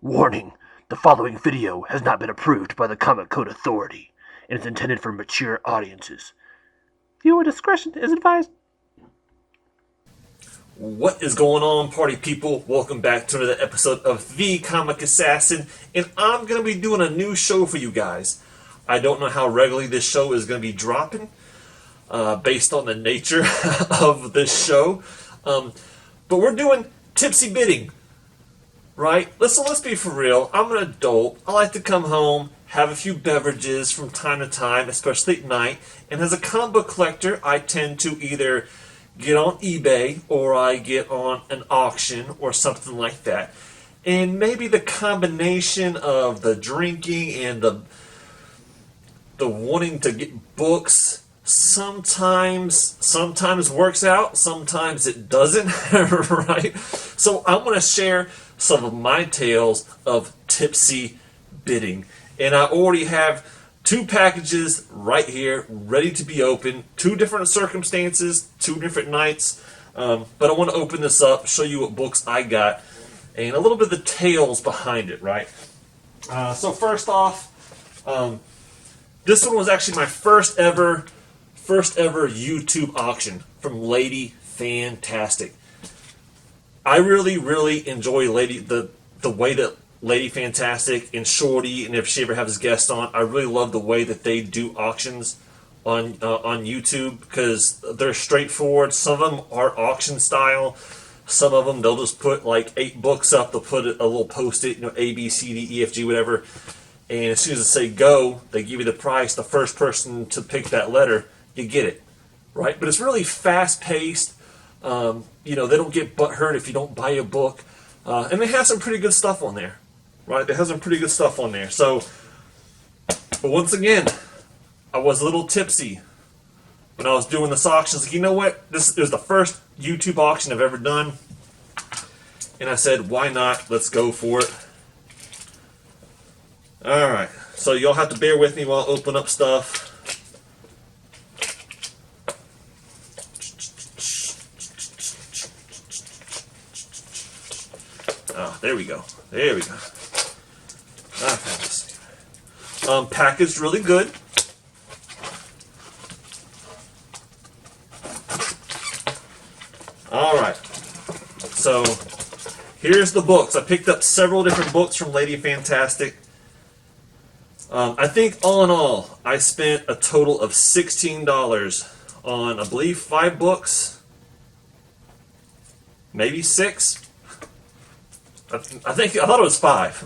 Warning: the following video has not been approved by the Comic Code Authority and is intended for mature audiences. Viewer discretion is advised. What is going on, party people? Welcome back to another episode of The.Comic.Assassin, and I'm going to be doing a new show for you guys. I don't know how regularly this show is going to be dropping, based on the nature of this show, but we're doing Tipsy Bidding, right? Let's be for real. I'm an adult. I like to come home, have a few beverages from time to time, especially at night, and as a comic book collector, I tend to either get on eBay or I get on an auction or something like that. And maybe the combination of the drinking and the wanting to get books sometimes works out, sometimes it doesn't, right? So I want to share some of my tales of tipsy bidding. And I already have two packages right here, ready to be opened. Two different circumstances, two different nights. But I want to open this up, show you what books I got, and a little bit of the tales behind it, right? So first off, this one was actually my first ever YouTube auction from Lady Fantastic. I really enjoy the way that Lady Fantastic and Shorty, and if she ever has guests on, I really love the way that they do auctions on YouTube, because they're straightforward. Some of them are auction style. Some of them, they'll just put like 8 books up. They'll put a little post-it, A, B, C, D, E, F, G, whatever. And as soon as they say go, they give you the price. The first person to pick that letter, you get it, right? But it's really fast-paced. They don't get butthurt if you don't buy a book. And they have some pretty good stuff on there, right? They have some pretty good stuff on there. So, but once again, I was a little tipsy when I was doing this auction. I was like, you know what? This is the first YouTube auction I've ever done. And I said, why not? Let's go for it. Alright, so y'all have to bear with me while I open up stuff. Oh, there we go. There we go. Packaged really good. Alright. So, here's the books. I picked up several different books from Lady Fantastic. I think all in all, I spent a total of $16 on, I believe, 5 books. Maybe 6. I thought it was 5.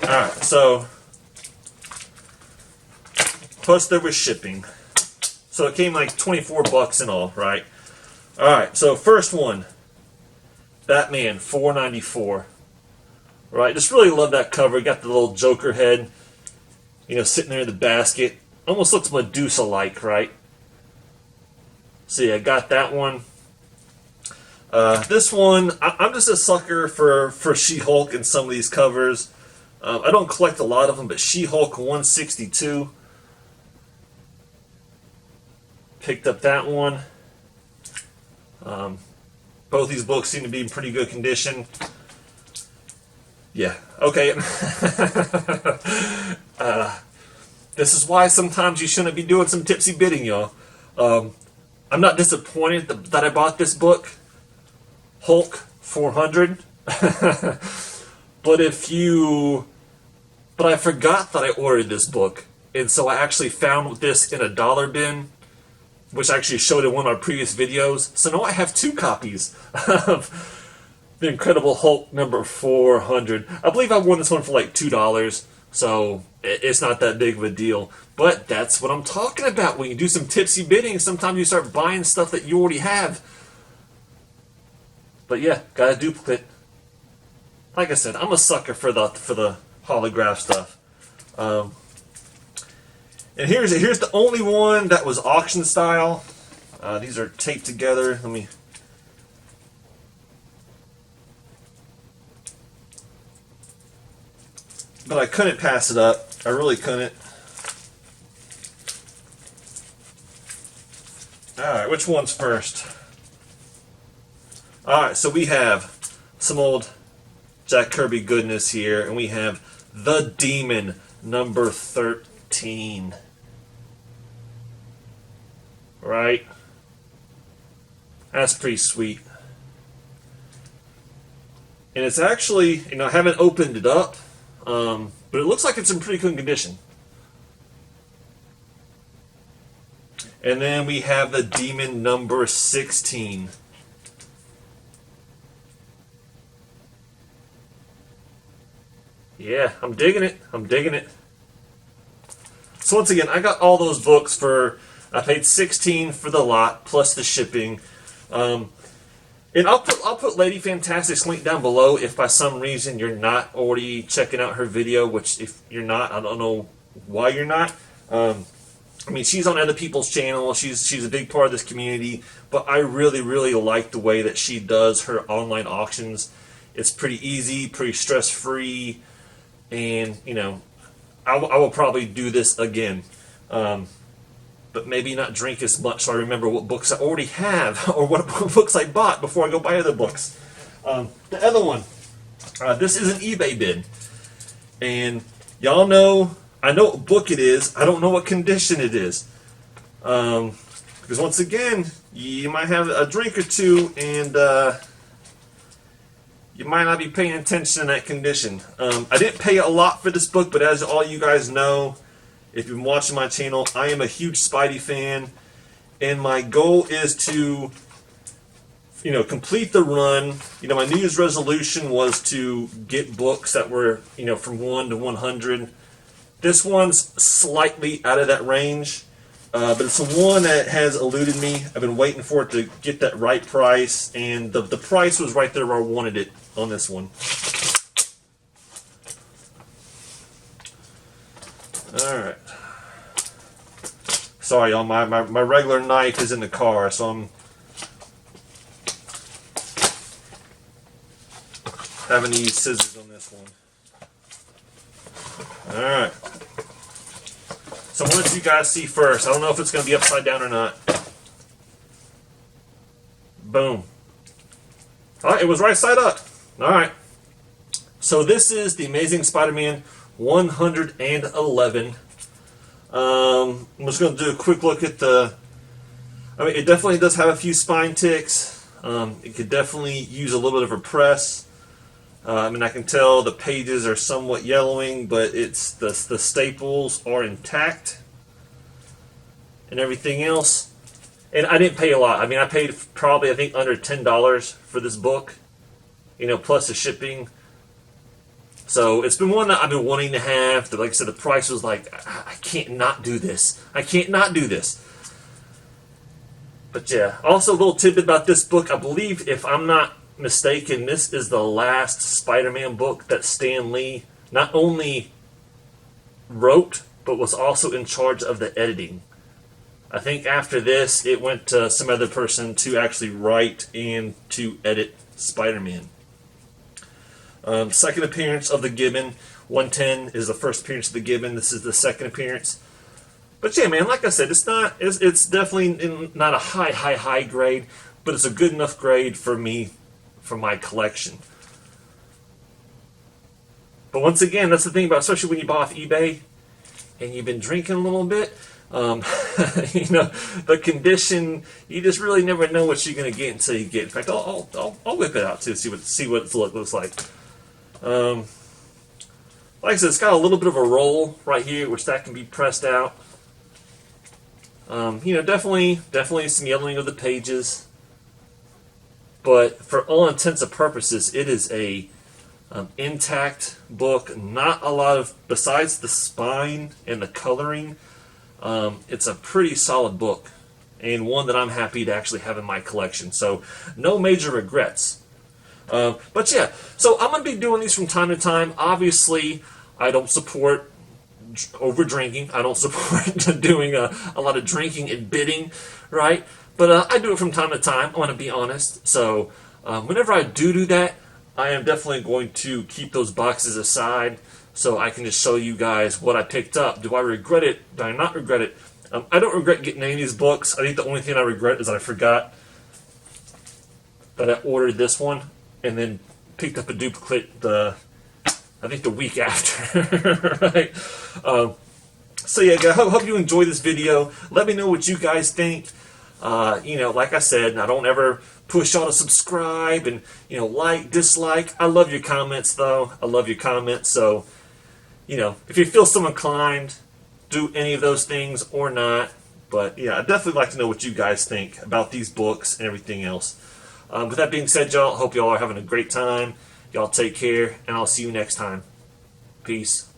Alright, so plus there was shipping. So it came like 24 bucks in all, right? Alright, so first one, Batman, $4.94. Right, just really love that cover. You got the little Joker head, sitting there in the basket. Almost looks Medusa-like, right? So yeah, I got that one. This one, I'm just a sucker for She-Hulk in some of these covers. I don't collect a lot of them, but She-Hulk 162. Picked up that one. Both these books seem to be in pretty good condition. Yeah, okay. This is why sometimes you shouldn't be doing some tipsy bidding, y'all. I'm not disappointed that I bought this book, Hulk 400. But I forgot that I ordered this book, and so I actually found this in a dollar bin, which I actually showed in one of our previous videos. So now I have 2 copies of The Incredible Hulk number 400. I believe I won this one for like $2, so it's not that big of a deal. But that's what I'm talking about. When you do some tipsy bidding, sometimes you start buying stuff that you already have. But yeah, got a duplicate. Like I said, I'm a sucker for the holograph stuff. And here's the only one that was auction style. These are taped together. But I couldn't pass it up. I really couldn't. Alright, which one's first? Alright, so we have some old Jack Kirby goodness here, and we have The Demon, number 13. Right? That's pretty sweet. And it's actually, I haven't opened it up, but it looks like it's in pretty good condition. And then we have The Demon, number 16. Yeah, I'm digging it. I'm digging it. So once again, I got all those books I paid $16 for the lot plus the shipping. And I'll put Lady Fantastic's link down below if by some reason you're not already checking out her video, which if you're not, I don't know why you're not. She's on other people's channel. She's a big part of this community, but I really, really like the way that she does her online auctions. It's pretty easy, pretty stress-free, and, I will probably do this again. But maybe not drink as much so I remember what books I already have or what books I bought before I go buy other books. The other one, this is an eBay bid. And y'all know, I know what book it is. I don't know what condition it is. Because once again, you might have a drink or two and you might not be paying attention to that condition. I didn't pay a lot for this book, but as all you guys know, if you've been watching my channel, I am a huge Spidey fan, and my goal is to, complete the run. My New Year's resolution was to get books that were, from 1 to 100. This one's slightly out of that range, but it's the one that has eluded me. I've been waiting for it to get that right price, and the price was right there where I wanted it on this one. Alright. Sorry, y'all, my regular knife is in the car, so I'm having to use scissors on this one. Alright. So I'm going to let you guys see first. I don't know if it's going to be upside down or not. Boom. Alright, it was right side up. Alright. So this is the Amazing Spider-Man 111. I'm just going to do a quick look at it definitely does have a few spine ticks. It could definitely use a little bit of a press. I can tell the pages are somewhat yellowing, but it's the staples are intact and everything else. And I didn't pay a lot. I paid probably, I think, under $10 for this book, plus the shipping. So it's been one that I've been wanting to have. Like I said, the price was like, I can't not do this. I can't not do this. But yeah, also a little tidbit about this book. I believe, if I'm not mistaken, this is the last Spider-Man book that Stan Lee not only wrote, but was also in charge of the editing. I think after this, it went to some other person to actually write and to edit Spider-Man. Second appearance of the Gibbon. 110 is the first appearance of the Gibbon. This is the second appearance. But yeah, man, like I said, it's definitely not a high grade, but it's a good enough grade for me, for my collection. But once again, that's the thing about, especially when you buy off eBay and you've been drinking a little bit, the condition, you just really never know what you're going to get until you get. In fact, I'll whip it out too, see what it looks like. Like I said, it's got a little bit of a roll right here, which that can be pressed out. Definitely some yellowing of the pages. But for all intents and purposes, it is a intact book. Not a lot of, besides the spine and the coloring, it's a pretty solid book. And one that I'm happy to actually have in my collection. So, no major regrets. But yeah, so I'm going to be doing these from time to time. Obviously, I don't support over drinking. I don't support doing a lot of drinking and bidding, right? But I do it from time to time, I want to be honest. So whenever I do that, I am definitely going to keep those boxes aside so I can just show you guys what I picked up. Do I regret it? Do I not regret it? I don't regret getting any of these books. I think the only thing I regret is that I forgot that I ordered this one and then picked up a duplicate I think the week after, right? So yeah, guys, hope you enjoy this video. Let me know what you guys think. Like I said, I don't ever push y'all to subscribe and, like, dislike. I love your comments, though. I love your comments. So, if you feel so inclined, do any of those things or not. But, yeah, I'd definitely like to know what you guys think about these books and everything else. With that being said, y'all, hope y'all are having a great time. Y'all take care, and I'll see you next time. Peace.